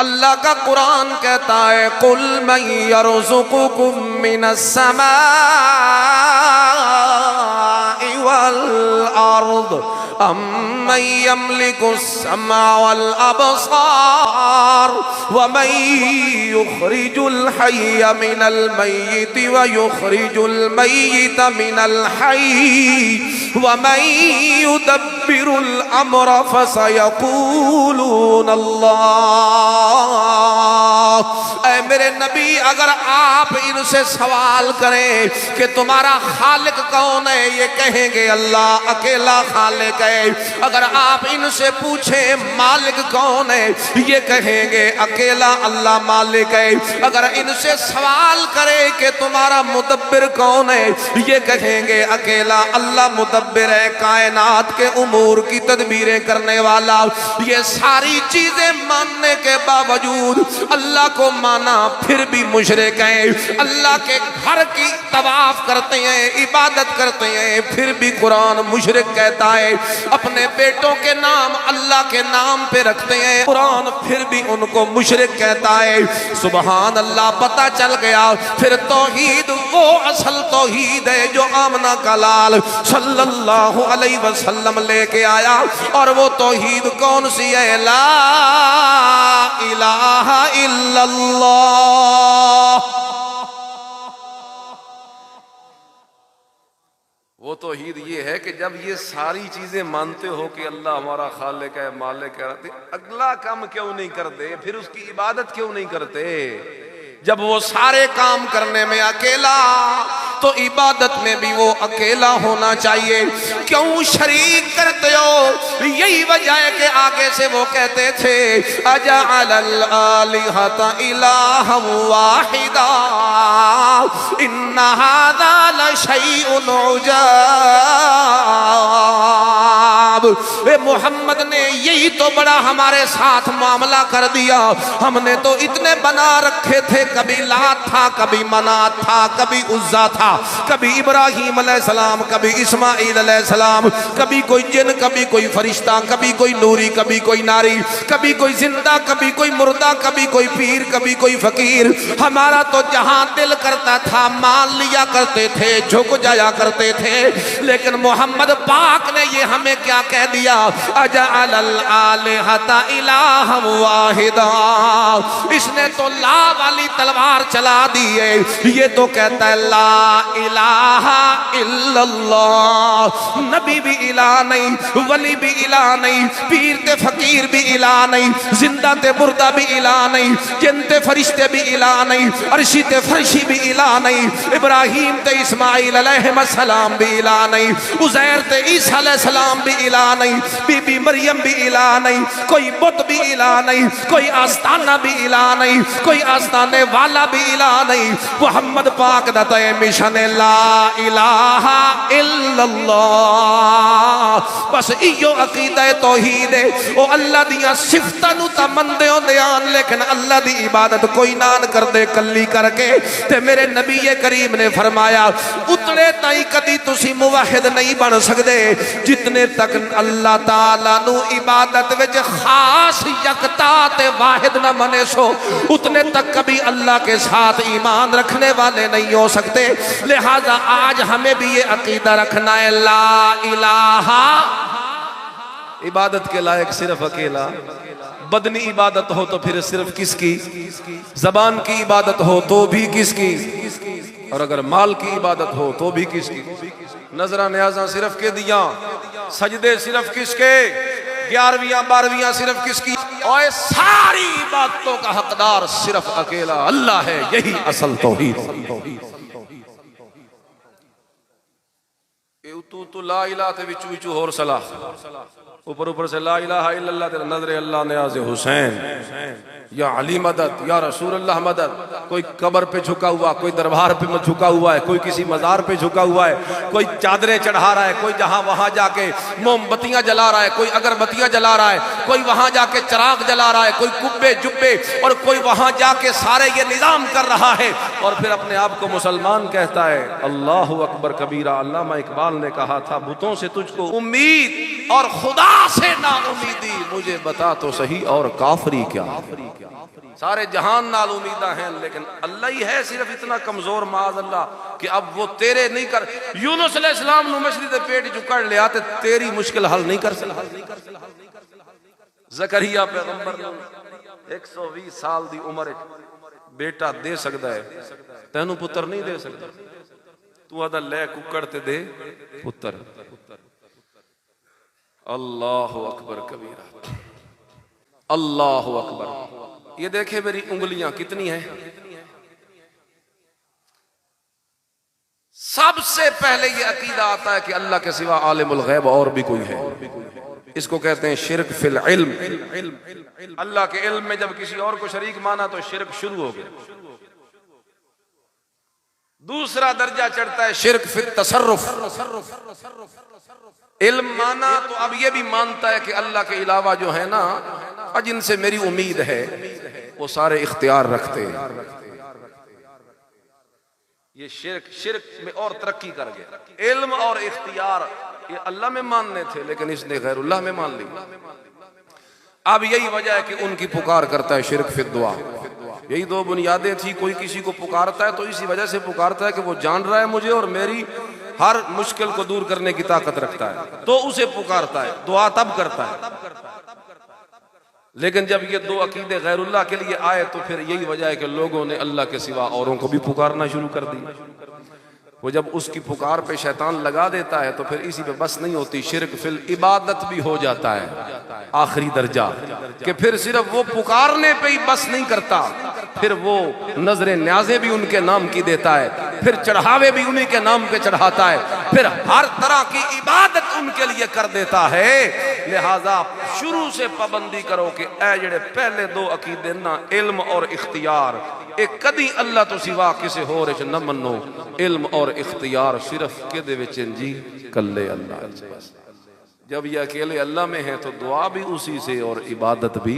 अल्लाह का कुरान कहता है कुल मन यरज़ुकुकुम मिनस समाई वल अर्द अम्मन यमलिकुस सम्अ वल अबसार व मन युखरिजुल हय्य मिनल मय्यिति व युखरिजुल मय्यिता मिनल हय्य व मन युदब्बिरुल अम्र फसयक़ूलून अल्लाह। ऐ मेरे नबी, अगर आप इनसे सवाल करें कि तुम्हारा खालिक कौन है, ये कहेंगे अल्लाह अकेला खालिक है। अगर आप इनसे पूछें मालिक कौन है, ये कहेंगे अकेला अल्लाह मालिक है। अगर इनसे सवाल करें कि तुम्हारा मुदब्बिर कौन है, ये कहेंगे अकेला अल्लाह मुदब्बिर है, कायनात के उमूर की तदबीरें करने वाला। ये सारी चीजें मानने के बावजूद अल्लाह को माना फिर भी मुशरिक हैं। अल्लाह के घर की तवाफ करते हैं, इबादत करते हैं, फिर भी कुरान मुशरिक कहता है। अपने बेटों के नाम अल्लाह के नाम पे रखते हैं, कुरान फिर भी उनको मुशरिक कहता है। सुबहान अल्लाह, पता चल गया फिर तौहीद वो असल तौहीद है जो आमना का लाल सल्लल्लाहु अलैहि वसल्लम लेके आया। और वो तौहीद कौन सी है? ला इलाहा इल्लल्लाह। वो तौहीद ये है कि जब ये सारी चीजें मानते हो कि अल्लाह हमारा खालिक है, मालिक है, अगला काम क्यों नहीं करते? फिर उसकी इबादत क्यों नहीं करते? जब वो सारे काम करने में अकेला, तो इबादत में भी वो अकेला होना चाहिए। क्यों शरीक करते हो? यही वजह है कि आगे से वो कहते थे अजअलल आलिहता इलाहन वाहिदा इन्ना हाज़ा लशैउन उजाब। वे मोहम्मद ने यही तो बड़ा हमारे साथ मामला कर दिया। हमने तो इतने बना रखे थे, कभी लात था, कभी मनात था, कभी उज्जा था, कभी इब्राहिम अलैहिस्सलाम, कभी इस्माइल अलैहिस्सलाम, कभी कोई जिन, कभी कोई फरिश्ता, कभी कोई नूरी, कभी कोई नारी, कभी कोई जिंदा, कभी कोई मुर्दा, कभी कोई पीर, कभी कोई फकीर। हमारा तो जहां दिल करता था मान लिया करते थे, झुक जाया करते थे। लेकिन मोहम्मद पाक ने ये हमें क्या कह दिया? अजअलल आलिहता इलाहन वाहिदा। इसने तो ला वाली तलवार चला दी है। ये तो कहता है ला इलाहा इल्लल्लाह। नबी भी इलाह नहीं, वली भी इलाह नहीं, पीर ते फकीर भी इलाह नहीं, जिंदा ते मुर्दा भी इलाह नहीं, जिन ते फरिश्ते भी इलाह नहीं, अर्शी ते फरशी भी इलाह नहीं, इब्राहिम ते इस्माइल अलैहिस्सलाम भी इलाह नहीं, उज़ैर ते ईसा अलैहिस्सलाम भी इलाह नहीं, बीबी मरियम भी इलाह नहीं, कोई बुत भी इलाह नहीं, कोई आस्ताना भी इलाह नहीं, कोई आस्ताने वाला भी इलाह नहीं। मोहम्मद पाक दा तो मिशन ला इलाहा इल्लल्लाह। बस इयो अकीदा तौहीद है। ओ अल्लाह दियां सिफतां नूं तां मंदे होंदे आन, लेकिन अल्लाह दी इबादत कोई ना कर दे कल्ली करके। ते मेरे नबी करीम ने फरमाया उतने ताई कदी तुसी मुवाहिद नहीं बन सकते जितने तक अल्लाह ताला नू इबादत विच खास यकता ते वाहिद ना मने सो, उतने तक कभी अल्लाह के साथ ईमान रखने वाले नहीं हो सकते। लिहाजा आज हमें भी ये अकीदा रखना है ला इलाहा, इबादत के लायक सिर्फ अकेला। बदनी इबादत हो तो फिर सिर्फ किसकी? जबान की इबादत हो तो भी किसकी? और अगर माल की इबादत हो तो भी किसकी? नजरा न्याजा सिर्फ के दिया, सजदे सिर्फ किसके? 11वीं 12वीं सिर्फ किसकी? और सारी इबादतों का हकदार सिर्फ अकेला अल्लाह है। यही असल तौहीद। तू ला इलाहा ते विचू विचू होर सलाह, ऊपर ऊपर से ला इलाहा इल्लल्लाह तेरा नजर अल्लाह नियाज़ हुसैन या अली मदद या रसूल अल्लाह मदद। कोई कब्र पे झुका हुआ, कोई दरबार पे झुका हुआ है, कोई किसी मजार पे झुका हुआ है, कोई चादरें चढ़ा रहा है, कोई जहां वहां जाके मोमबत्तियां जला रहा है, कोई अगरबत्तियां जला रहा है, कोई वहां जाके चिराग जला रहा है, कोई कुब्बे जुब्बे, और कोई वहां जाके सारे ये निजाम कर रहा है और फिर अपने आप को मुसलमान कहता है। अल्लाहु अकबर कबीरा। अल्लामा इकबाल ने कहा था बुतों से तुझको उम्मीद और खुदा से ना उम्मीदी, मुझे बता तो सही और काफरी क्या। सारे जहान नाल उम्मीदा हैं, लेकिन अल्लाह ही है सिर्फ इतना कमजोर माज अल्लाह कि अब वो तेरे नहीं कर। यूनुस अलैहिस्सलाम नु मछली दे पेट चु कढ़ लिया ते तेरी मुश्किल हल नहीं कर सकता। ज़करिया पैगंबर 120 साल दी उम्र बेटा दे सकता है, तेनू पुत्र नहीं दे सकता। तू आदा ले कुकड़ ते दे पुत्र। अल्लाहु अकबर कबीरा, अल्लाहु अकबर। ये देखे मेरी उंगलियां कितनी हैं। सबसे पहले ये अकीदा आता है कि अल्लाह के सिवा आलिमुल गैब और भी कोई है। इसको कहते हैं शिरक फिल इल्म। अल्लाह के इल्म में जब किसी और को शरीक माना तो शिरक शुरू हो गया। दूसरा दर्जा चढ़ता है शिरक फिल तसर्रुफ। इल्म माना तो अब ये भी मानता है कि अल्लाह के अलावा जो है ना, जिनसे मेरी उम्मीद है वो सारे इख्तियार रखते हैं। ये शिरक में और तरक्की कर गया। इल्म और इख्तियार ये अल्लाह में मानने थे, लेकिन इसने गैरुल्लाह में मान ली। अब यही वजह है कि उनकी पुकार करता है शिरक फिर दुआ। यही दो बुनियादें थी। कोई किसी को पुकारता है तो इसी वजह से पुकारता है कि वो जान रहा है मुझे और मेरी हर मुश्किल को दूर करने की ताकत रखता है, तो उसे पुकारता है। दुआ तब करता है। लेकिन जब ये दो अकीदे गैरुल्लाह के लिए आए तो फिर यही वजह है कि लोगों ने अल्लाह के सिवा औरों को भी पुकारना शुरू कर दी। वो जब उसकी पुकार पे शैतान लगा देता है तो फिर इसी पे बस नहीं होती, शिरक फिल इबादत भी हो जाता है। आखिरी दर्जा कि फिर सिर्फ वो पुकारने पे ही बस नहीं करता, फिर वो नजरे न्याज़े भी उनके नाम की देता है, फिर चढ़ावे भी उन्हीं के नाम पे चढ़ाता है, फिर हर तरह की इबादत उनके लिए कर देता है। लिहाजा शुरू से पाबंदी करो कि ऐ जेड़े पहले दो अकीदे ना, इल्म और इख्तियार, एक कदी अल्लाह तो सिवा किसी होर च न मनो। इल्म और इख्तियार सिर्फ किदे विच जी कल्ले अल्लाह। जब ये अकेले अल्लाह में है तो दुआ भी उसी से और इबादत भी